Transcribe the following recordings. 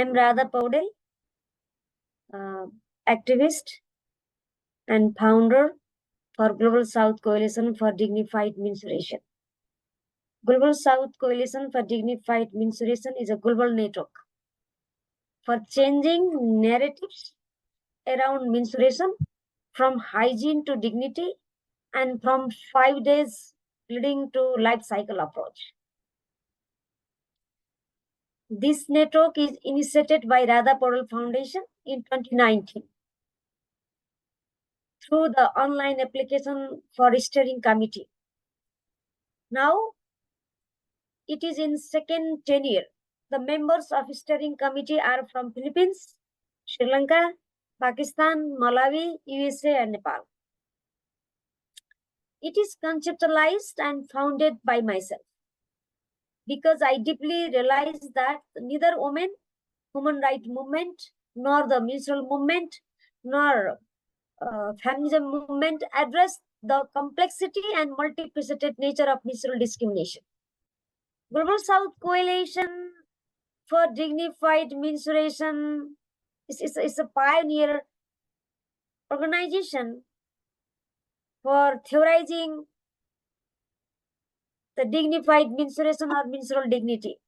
am Radha Paudel, activist and founder for Global South Coalition for Dignified Menstruation. Global South Coalition for Dignified Menstruation is a global network for changing narratives around menstruation, from hygiene to dignity, and from 5 days leading to life cycle approach. This network is initiated by Radha Paudel Foundation in 2019 through the online application for steering committee. Now it is in second tenure. The members of steering committee are from Philippines, Sri Lanka, Pakistan, Malawi, USA, and Nepal. It is conceptualized and founded by myself because I deeply realize that neither women, human rights movement, nor the menstrual movement, nor feminism movement address the complexity and multifaceted nature of menstrual discrimination. Global South Coalition for Dignified Menstruation is a pioneer organization for theorizing the dignified menstruation or menstrual dignity.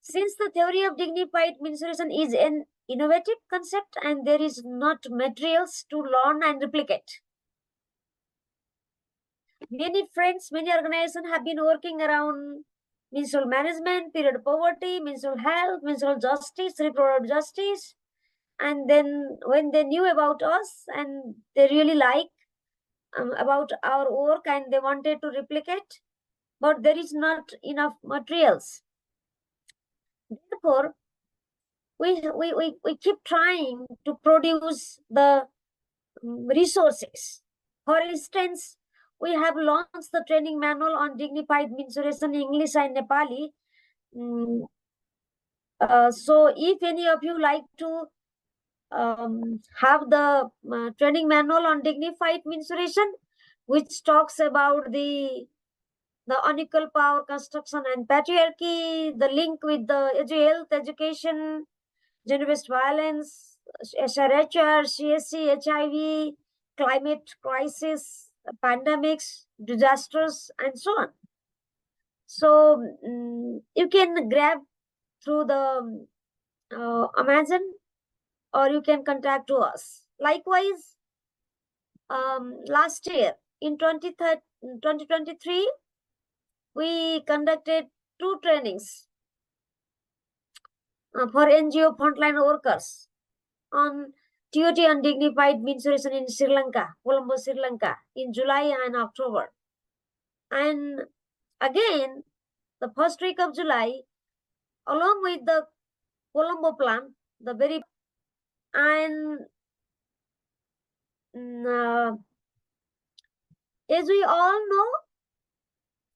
Since the theory of dignified menstruation is an innovative concept and there is not materials to learn and replicate, many friends, many organizations have been working around menstrual management, period poverty, menstrual health, menstrual justice, reproductive justice. And then when they knew about us and they really like about our work and they wanted to replicate, but there is not enough materials. Therefore, we keep trying to produce the resources. For instance, we have launched the training manual on dignified menstruation in English and Nepali. So if any of you like to have the training manual on dignified menstruation, which talks about the unequal power construction and patriarchy, the link with the health, education, gender-based violence, SRHR, CSC, HIV, climate crisis, pandemics, disasters, and so on. So you can grab through the Amazon, or you can contact to us. Likewise, last year in 2023, we conducted 2 trainings for NGO frontline workers on TOT and dignified menstruation in Sri Lanka, Colombo, Sri Lanka, in July and October. And again, the first week of July, along with the Colombo plan, the very and as we all know,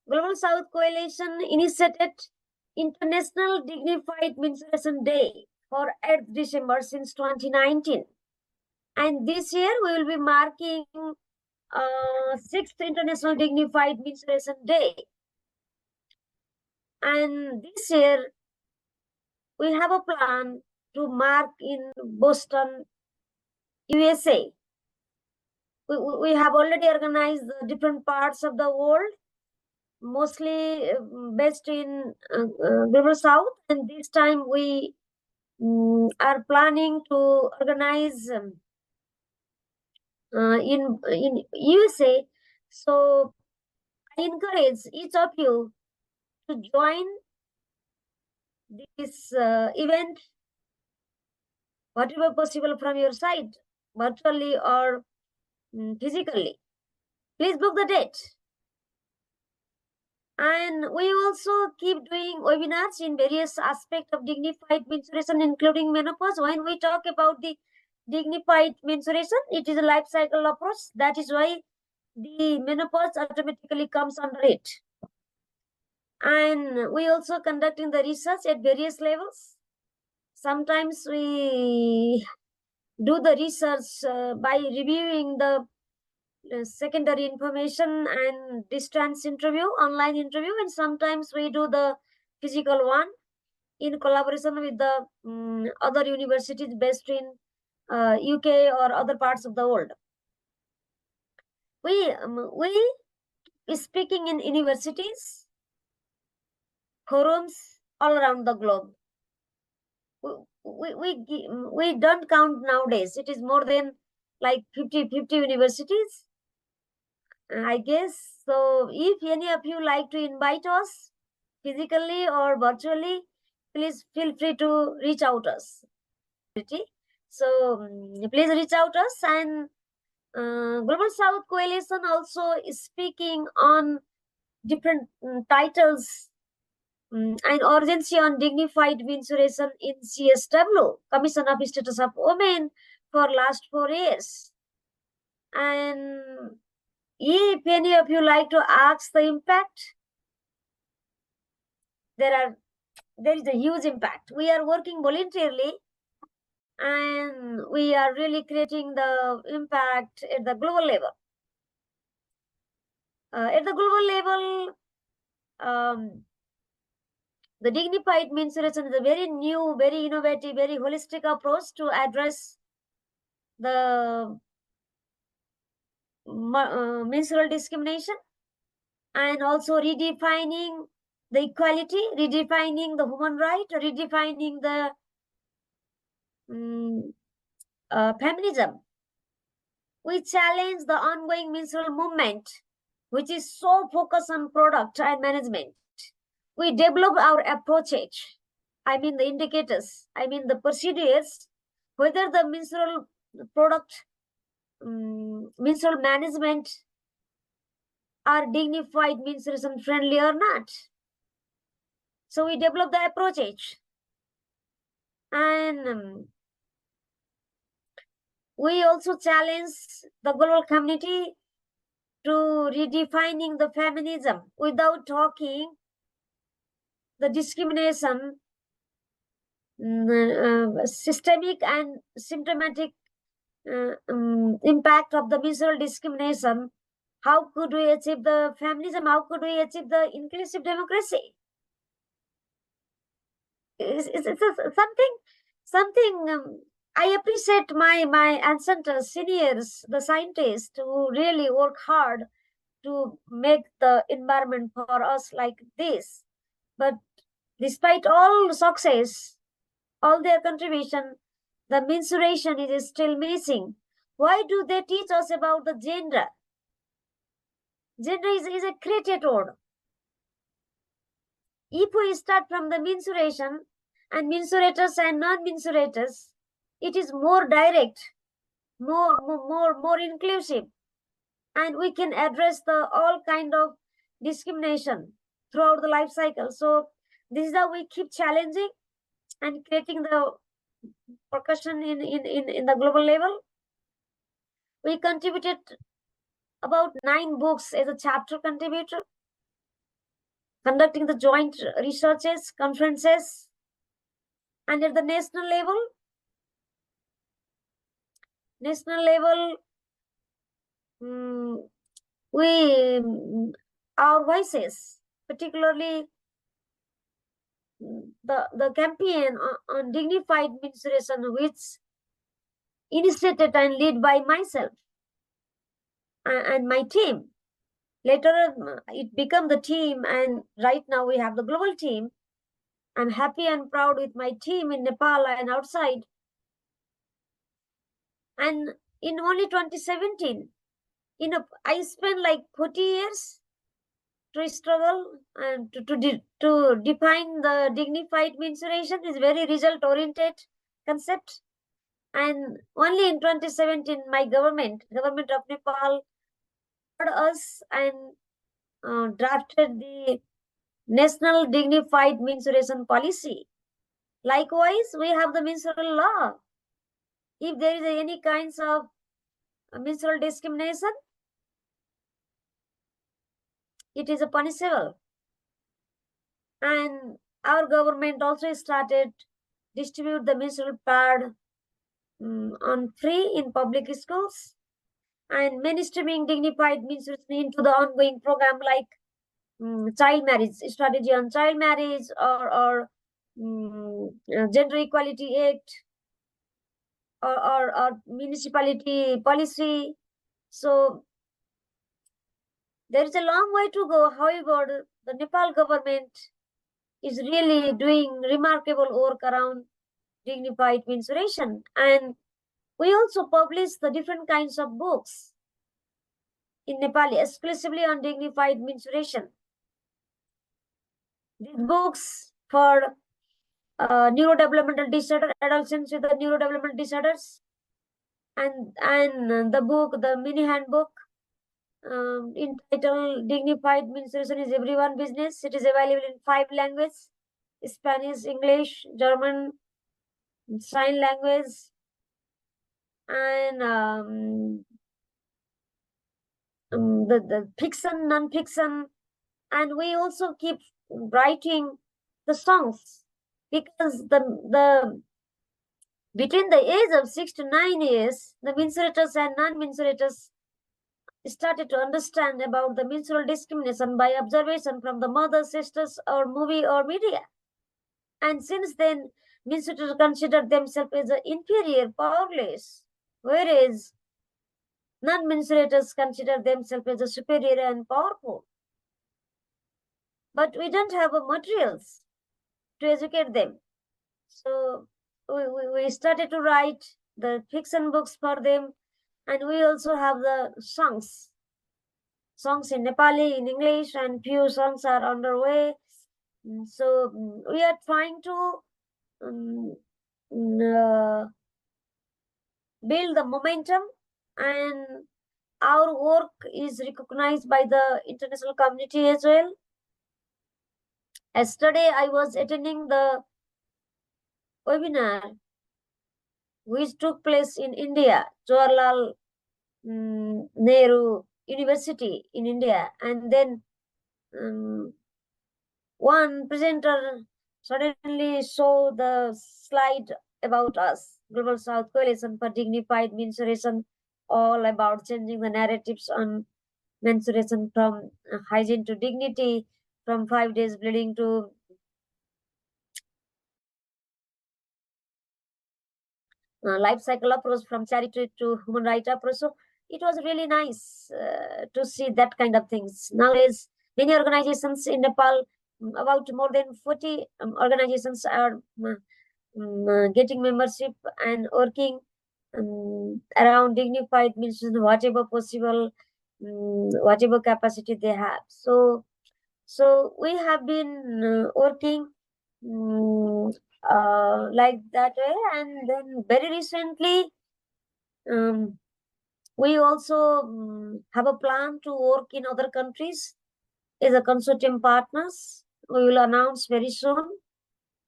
Global South Coalition initiated International Dignified Menstruation Day for 8th December since 2019. And this year we will be marking 6th International Dignified Menstruation Day. And this year we have a plan to mark in Boston, USA. We have already organized the different parts of the world, mostly based in Global South, and this time we are planning to organize in USA. So I encourage each of you to join this event, whatever possible from your side, virtually or physically. Please book the date. And we also keep doing webinars in various aspects of dignified menstruation, including menopause. When we talk about the dignified menstruation, it is a life cycle approach. That is why the menopause automatically comes under it. And we also conducting the research at various levels. Sometimes we do the research by reviewing the secondary information and distance interview, online interview, and sometimes we do the physical one. in collaboration with the other universities based in UK or other parts of the world. We speaking in universities, forums all around the globe. We don't count nowadays. It is more than like 50 universities, I guess. So if any of you like to invite us physically or virtually, please feel free to reach out us. So please reach out us. And Global South Coalition also is speaking on different titles and urgency on dignified menstruation in CSW, Commission of Status of Women, for last 4 years. And if any of you like to ask the impact, there is a huge impact. We are working voluntarily and we are really creating the impact at the global level. At the global level, the dignified menstruation is a very new, very innovative, very holistic approach to address the menstrual discrimination, and also redefining the equality, redefining the human right, redefining the feminism. We challenge the ongoing menstrual movement, which is so focused on product and management. We develop our approaches, I mean the indicators, I mean the procedures, whether the menstrual product, menstrual management are dignified, menstruation friendly or not. So we develop the approaches. And we also challenge the global community to redefining the feminism without talking the discrimination, systemic and symptomatic impact of the menstrual discrimination. How could we achieve the feminism? How could we achieve the inclusive democracy? It's something I appreciate my ancestors, seniors, the scientists who really work hard to make the environment for us like this. But despite all success, all their contribution, the mensuration is still missing. Why do they teach us about the gender? Gender is a created word. If we start from the mensuration and mensurators and non-mensurators, it is more direct, more inclusive, and we can address the all kind of discrimination throughout the life cycle. So this is how we keep challenging and creating the percussion in the global level. We contributed about 9 books as a chapter contributor, conducting the joint researches, conferences, and at the national level, we our voices, particularly the campaign on dignified menstruation, which initiated and led by myself and my team. Later it became the team, and right now we have the global team. I'm happy and proud with my team in Nepal and outside. And in only 2017, I spent like 40 years to struggle and to define the dignified menstruation. Is very result oriented concept. And only in 2017, my government of Nepal heard us and drafted the National Dignified Menstruation Policy. Likewise, we have the menstrual law. If there is any kinds of menstrual discrimination, it is a punishable. And our government also started distribute the menstrual pad on free in public schools, and mainstreaming dignified menstruation into the ongoing program like child marriage, strategy on child marriage, or Gender Equality Act, or municipality policy. So there is a long way to go. However, the Nepal government is really doing remarkable work around dignified menstruation, and we also publish the different kinds of books in Nepali exclusively on dignified menstruation. These books for neurodevelopmental disorder, adolescents with the neurodevelopmental disorders, and the book, the mini handbook, entitled Dignified Menstruation is Everyone Business. It is available in 5 languages: Spanish, English, German, sign language, and the fiction, non-fiction. And we also keep writing the songs, because the between the age of 6 to 9 years, the mensurators and non-mensurators started to understand about the menstrual discrimination by observation from the mother, sisters, or movie or media. And since then, mensurators consider themselves as inferior, powerless, whereas non-mensurators consider themselves as superior and powerful. But we don't have materials to educate them. So we started to write the fiction books for them, and we also have the songs in Nepali, in English, and few songs are underway. So we are trying to build the momentum, and our work is recognized by the international community as well. Yesterday, I was attending the webinar which took place in India, Jawaharlal Nehru University in India, and then one presenter suddenly showed the slide about us, Global South Coalition for Dignified Menstruation, all about changing the narratives on menstruation from hygiene to dignity, from 5 days bleeding to life cycle approach, from charity to human rights approach. So it was really nice to see that kind of things. Nowadays, many organizations in Nepal, about more than 40 organizations are getting membership and working around dignified menstruation, whatever possible, whatever capacity they have. So we have been working like that way, and then very recently we also have a plan to work in other countries as a consortium partners. We will announce very soon.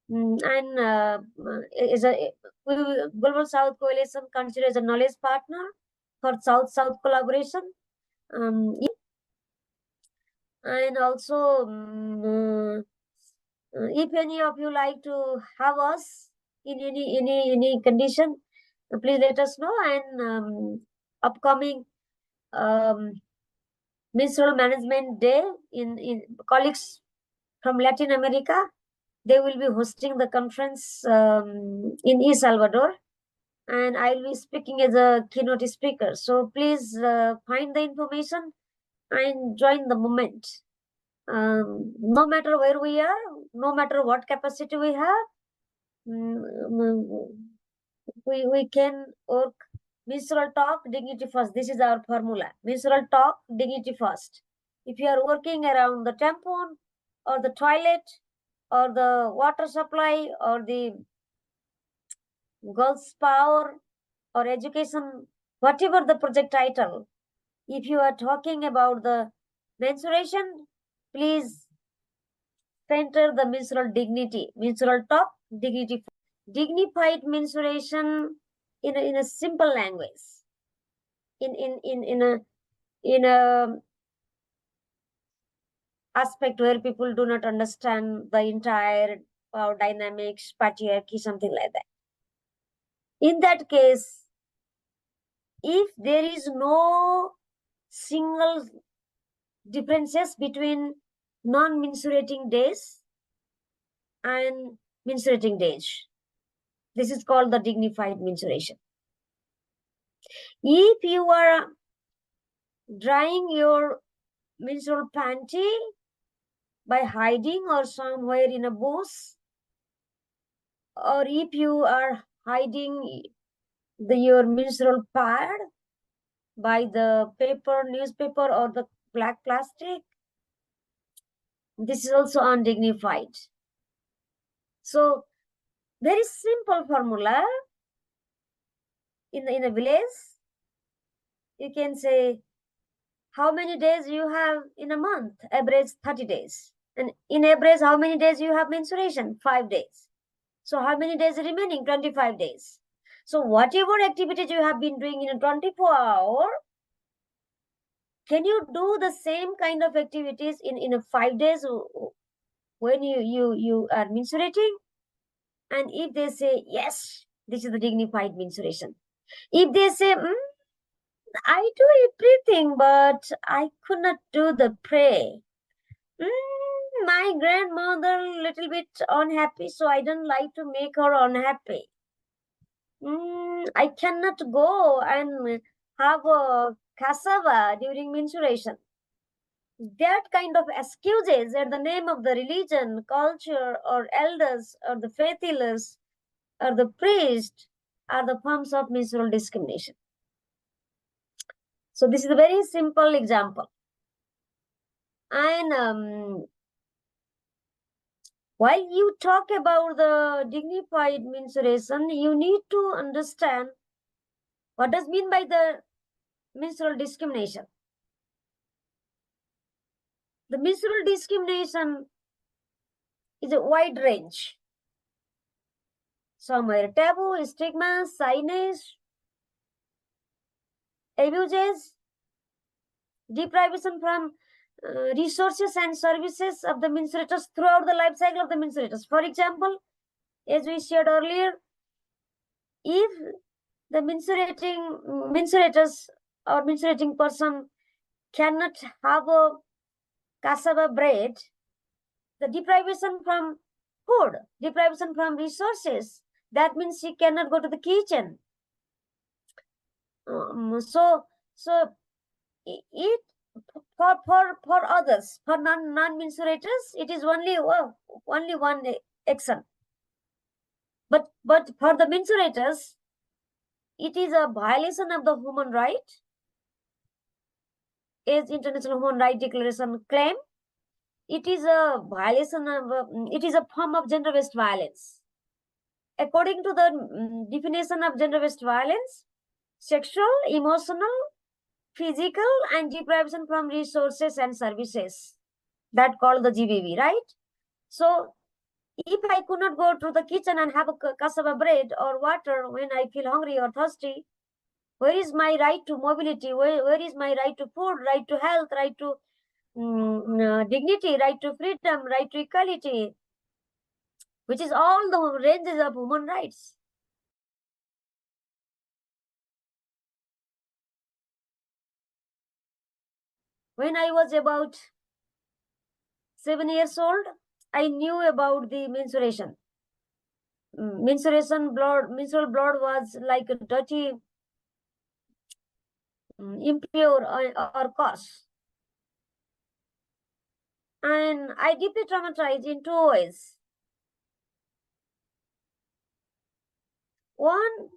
And is a Global South Coalition considered as a knowledge partner for South-South collaboration. And also, if any of you like to have us in any condition, please let us know. And upcoming Menstrual Management Day, in colleagues from Latin America, they will be hosting the conference in El Salvador, and I'll be speaking as a keynote speaker. So please find the information and join the movement. No matter where we are, no matter what capacity we have, we can work. Menstrual talk, dignity first. This is our formula. Menstrual talk, dignity first. If you are working around the tampon or the toilet or the water supply or the girls' power or education, whatever the project title, if you are talking about the menstruation, please center the menstrual dignity. Menstrual talk, dignity. Dignified menstruation in a simple language, in a aspect where people do not understand the entire power dynamics, patriarchy, something like that. In that case, if there is no single differences between non-mensurating days and menstruating days. This is called the dignified menstruation. If you are drying your menstrual panty by hiding or somewhere in a bush, or if you are hiding your menstrual pad by the paper, newspaper, or the black plastic, this is also undignified. So very simple formula. In a village, you can say how many days you have in a month, average 30 days. And in average, how many days you have menstruation? 5 days. So how many days remaining? 25 days. So whatever activities you have been doing in a 24 hour, can you do the same kind of activities in a 5 days when you are menstruating? And if they say yes, this is the dignified menstruation. If they say I do everything, but I could not do the pray. My grandmother little bit unhappy, so I don't like to make her unhappy. I cannot go and have a cassava during menstruation. That kind of excuses at the name of the religion, culture, or elders, or the faith healers, or the priest, are the forms of menstrual discrimination. So this is a very simple example. And while you talk about the dignified menstruation, you need to understand what does mean by the menstrual discrimination. The menstrual discrimination is a wide range. Some are taboo, stigma, signage, abuses, deprivation from resources and services of the menstruators throughout the life cycle of the menstruators. For example, as we shared earlier, if the menstruators or menstruating person cannot have a cassava bread, the deprivation from food, deprivation from resources, that means she cannot go to the kitchen. So it for others, for non-mensurators, it is only one action. But for the mensurators, it is a violation of the human right, as International Human Rights Declaration claim. It is a violation of, it is a form of gender-based violence. According to the definition of gender-based violence, sexual, emotional, physical, and deprivation from resources and services, that called the GBV, right? So if I could not go to the kitchen and have a cassava bread or water when I feel hungry or thirsty, where is my right to mobility? Where is my right to food, right to health, right to dignity, right to freedom, right to equality, which is all the ranges of human rights? When I was about 7 years old, I knew about the menstruation. Menstrual blood was like a dirty, impure, or coarse. And I deeply traumatized in two ways. One,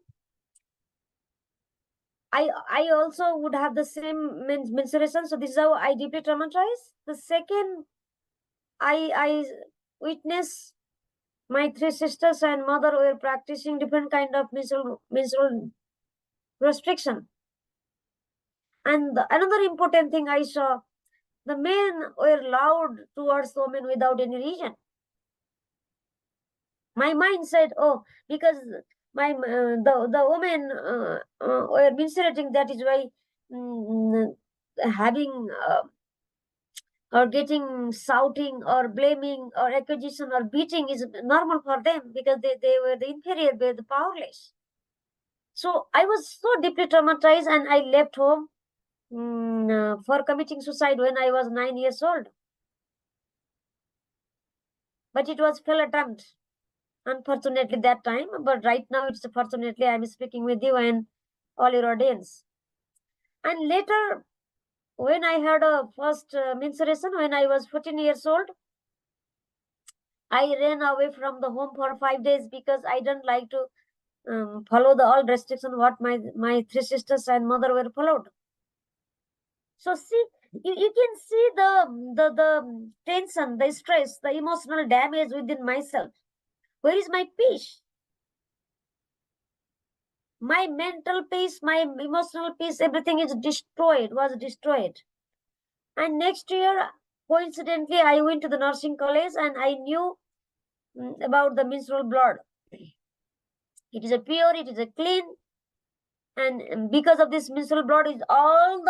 I also would have the same menstruation, so this is how I deeply traumatized. The second, I witnessed my three sisters and mother were practicing different kind of menstrual restriction. And another important thing I saw, the men were loud towards women without any reason. My mind said, oh, because the women were menstruating, that is why having or getting shouting or blaming or accusation or beating is normal for them, because they were the inferior, they were the powerless. So I was so deeply traumatized, and I left home for committing suicide when I was 9 years old. But it was failed attempt. unfortunately that time, but right now it's fortunately I'm speaking with you and all your audience. And later, when I had a first menstruation, when I was 14 years old, I ran away from the home for 5 days because I don't like to follow the all restriction what my three sisters and mother were followed. So see, you can see the tension, the stress, the emotional damage within myself. Where is my peace? My mental peace, my emotional peace, everything is destroyed, was destroyed. And next year, coincidentally, I went to the nursing college and I knew about the menstrual blood. It is a pure, it is a clean, and because of this menstrual blood is all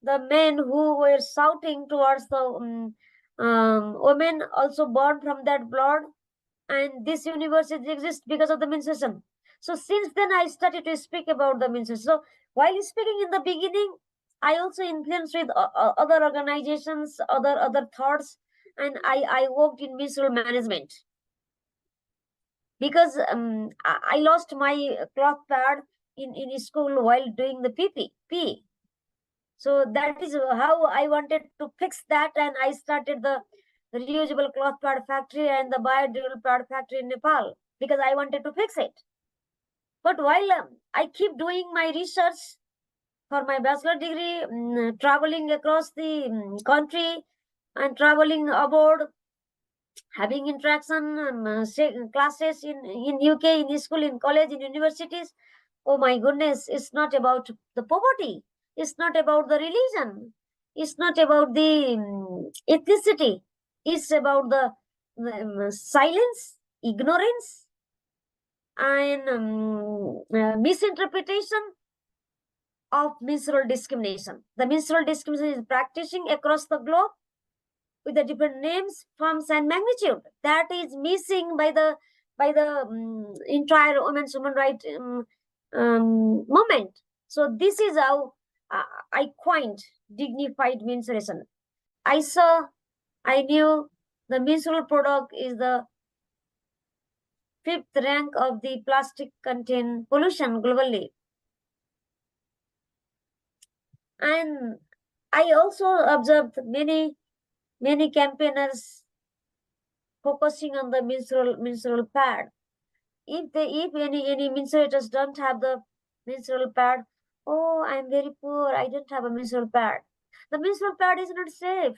the men who were shouting towards the women also born from that blood, and this universe exists because of the menstruation. So since then I started to speak about the menstruation. So while speaking in the beginning, I also influenced with other organizations, other thoughts, and I worked in menstrual management because I lost my cloth pad in school while doing the PE. So that is how I wanted to fix that, and I started the reusable cloth pad factory and the biodegradable pad factory in Nepal because I wanted to fix it. But while I keep doing my research for my bachelor degree, traveling across the country and traveling abroad, having interaction, classes in UK, in school, in college, in universities. Oh my goodness, it's not about the poverty. It's not about the religion. It's not about the ethnicity. It's about the silence, ignorance, and misinterpretation of menstrual discrimination. The menstrual discrimination is practicing across the globe with the different names, forms, and magnitude. That is missing by the entire women's human rights movement. So this is how I coined dignified menstruation. I knew the menstrual product is the 5th rank of the plastic content pollution globally. And I also observed many campaigners focusing on the menstrual pad. If any menstruators don't have the menstrual pad, oh, I'm very poor, I don't have a menstrual pad. The menstrual pad is not safe.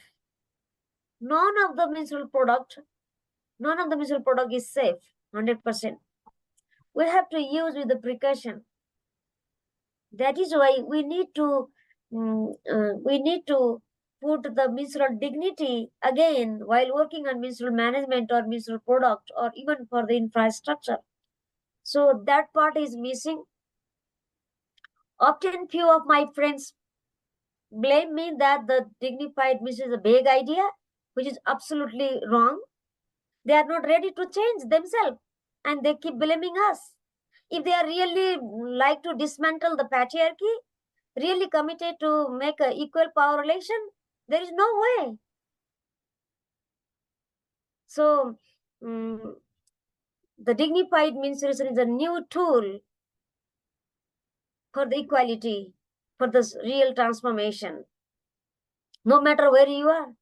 None of the menstrual product is safe 100%. We have to use with the precaution. That is why we need to put the menstrual dignity again while working on menstrual management or menstrual product or even for the infrastructure. So that part is missing. Often few of my friends blame me that the dignified menstruation is a big idea, which is absolutely wrong. They are not ready to change themselves and they keep blaming us. If they are really like to dismantle the patriarchy, really committed to make an equal power relation, there is no way. So the dignified menstruation is a new tool for the equality, for this real transformation. No matter where you are,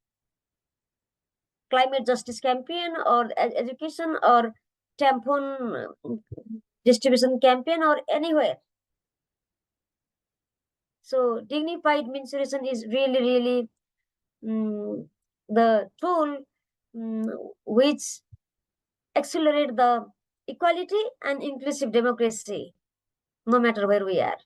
climate justice campaign or education or tampon distribution campaign or anywhere. So dignified menstruation is really the tool which accelerate the equality and inclusive democracy, no matter where we are.